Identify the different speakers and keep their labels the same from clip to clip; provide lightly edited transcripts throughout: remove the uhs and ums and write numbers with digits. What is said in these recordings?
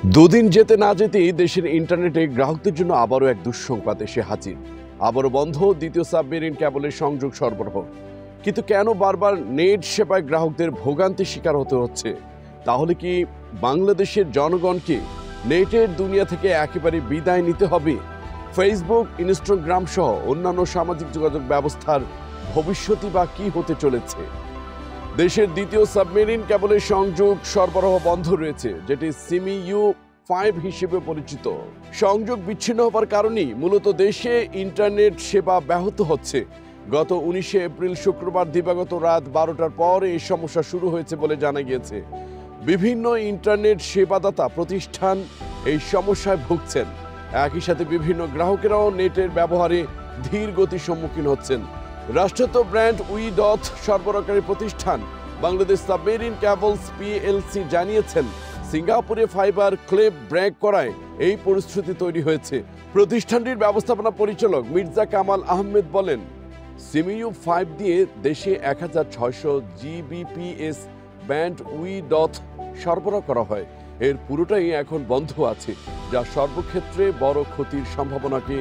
Speaker 1: দুদিন যেতে না যেতেই দেশের ইন্টারনেটে গ্রাহকদের জন্য আবারও এক দুঃসংবাদ এসে হাজির। আবারও বন্ধ দ্বিতীয় সাবমেরিন কেবলের সংযোগ সরবরাহ। কিন্তু কেন বারবার নেট সেবায় গ্রাহকদের ভোগান্তির শিকার হতে হচ্ছে? তাহলে কি বাংলাদেশের জনগণকে নেটের দুনিয়া থেকে একেবারে বিদায় নিতে হবে? ফেসবুক, ইনস্টাগ্রাম সহ অন্যান্য সামাজিক যোগাযোগ ব্যবস্থার ভবিষ্যৎই বা কি হতে চলেছে? দেশের দ্বিতীয় সাবমেরিন কেবলের সংযোগ সরবরাহ বন্ধ রয়েছে, যেটি সিমিইউ-5 হিসেবে পরিচিত। সংযোগ বিচ্ছিন্ন হওয়ার কারণেই মূলত দেশে ইন্টারনেট সেবা ব্যাহত হচ্ছে। গত 19 এপ্রিল শুক্রবার দিবাগত রাত 12টার পর এই সমস্যা শুরু হয়েছে বলে জানা গিয়েছে। বিভিন্ন ইন্টারনেট সেবাদাতা প্রতিষ্ঠান এই সমস্যায় ভুগছেন। একই সাথে বিভিন্ন গ্রাহকেরাও নেটের ব্যবহারে ধীর গতির সম্মুখীন হচ্ছেন। রাষ্ট্রায়ত্ত ব্র্যান্ড উইডথ সরবরাহকারী প্রতিষ্ঠান বাংলাদেশ সাবমেরিন কেবলস পিএলসি জানিয়েছেন, সিঙ্গাপুরে ফাইবার ক্লেব ব্রেক করায় এই পরিস্থিতি তৈরি হয়েছে। প্রতিষ্ঠানটির ব্যবস্থাপনা পরিচালক মির্জা কামাল আহমেদ বলেন, সিমিইউ-5 দিয়ে দেশে 1600 জিবিপিএস ব্যান্ড উইডথ সরবরাহ করা হয়। এর পুরোটাই এখন বন্ধ আছে, যা সর্বক্ষেত্রে বড় ক্ষতির সম্ভাবনাকে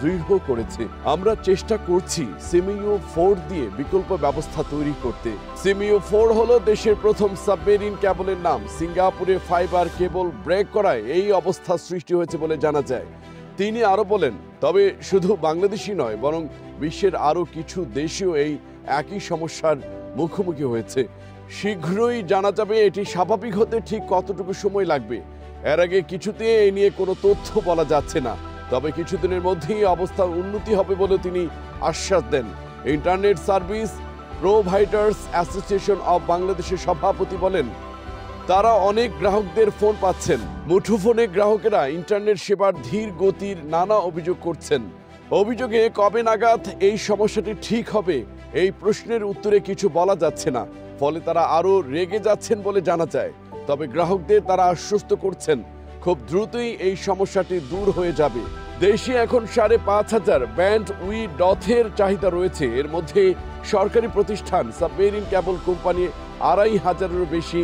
Speaker 1: দৃঢ় করেছে। আমরা চেষ্টা করছি সিমিইউ-4 দিয়ে বিকল্প ব্যবস্থা তৈরি করতে। সিমিইউ-4 হলো দেশের প্রথম সাবমেরিন কেবলের নাম। সিঙ্গাপুরে ফাইবার কেবল ব্রেক করায় এই অবস্থা সৃষ্টি হয়েছে বলে জানা যায়। তিনি আরো বলেন, তবে শুধু বাংলাদেশই নয়, বরং বিশ্বের আরো কিছু দেশেও এই একই সমস্যার মুখোমুখি হয়েছে। শীঘ্রই জানা যাবে এটি স্বাভাবিক হতে ঠিক কতটুকু সময় লাগবে। এর আগে কিছুতে এই নিয়ে কোনো তথ্য বলা যাচ্ছে না, তবে কিছুদিনের মধ্যেই অবস্থার উন্নতি হবে বলে তিনি আশ্বাস দেন। Internet service providers association of বাংলাদেশের সভাপতি বলেন, তারা অনেক গ্রাহকদের ফোন পাচ্ছেন। মুঠোফোনে গ্রাহকেরা ইন্টারনেট সেবার ধীর গতির নানা অভিযোগ করছেন। অভিযোগে কবে নাগাদ এই সমস্যাটি ঠিক হবে এই প্রশ্নের উত্তরে কিছু বলা যাচ্ছে না। ফলে তারা আরও রেগে যাচ্ছেন বলে জানা যায়। তবে গ্রাহকদের তারা আশ্বস্ত করছেন, খুব দ্রুতই এই সমস্যাটি দূর হয়ে যাবে। দেশে এখন 5500 ব্যান্ড উইডথের চাহিদা রয়েছে। এর মধ্যে সরকারি প্রতিষ্ঠান সাবমেরিন কেবল কোম্পানি 2500-এরও বেশি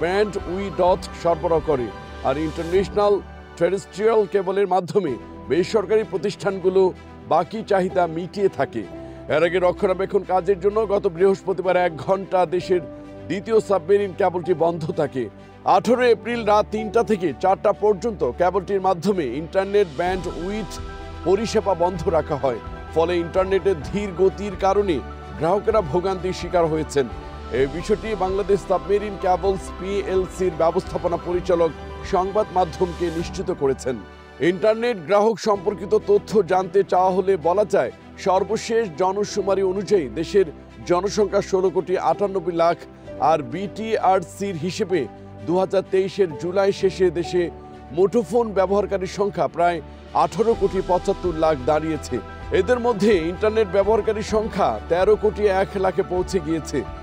Speaker 1: ব্যান্ড উইডথ সরবরাহ করে। আর ইন্টারন্যাশনাল টেরেস্ট্রিয়াল কেবলের মাধ্যমে বেসরকারি প্রতিষ্ঠানগুলো বাকি চাহিদা মিটিয়ে থাকে। এর আগে রক্ষণাবেক্ষণ কাজের জন্য গত বৃহস্পতিবার 1 ঘন্টা দেশের দ্বিতীয় সাবমেরিন কেবলটি বন্ধ থাকে। 18 এপ্রিল রাত 3টা থেকে 4টা পর্যন্ত কেবলটির মাধ্যমে ইন্টারনেট ব্যান্ড উইডথ পরিষেবা বন্ধ রাখা হয়। ফলে ইন্টারনেটের ধীর গতির কারণে গ্রাহকেরা ভোগান্তির শিকার হয়েছেন। এই বিষয়টি বাংলাদেশ সাবমেরিন কেবলস পিএলসির ব্যবস্থাপনা পরিচালক সংবাদ মাধ্যমকে নিশ্চিত করেছেন। ইন্টারনেট গ্রাহক সম্পর্কিত তথ্য জানতে চাওয়া হলে বলা যায়, সর্বশেষ জনশুমারি অনুযায়ী দেশের জনসংখ্যা 16,98,00,000 আর বিটিআরসির হিসেবে 2023-এর জুলাই শেষে দেশে মুঠোফোন ব্যবহারকারীর সংখ্যা প্রায় 18,75,00,000 দাঁড়িয়েছে। এদের মধ্যে ইন্টারনেট ব্যবহারকারীর সংখ্যা 13,01,00,000-এ পৌঁছে গিয়েছে।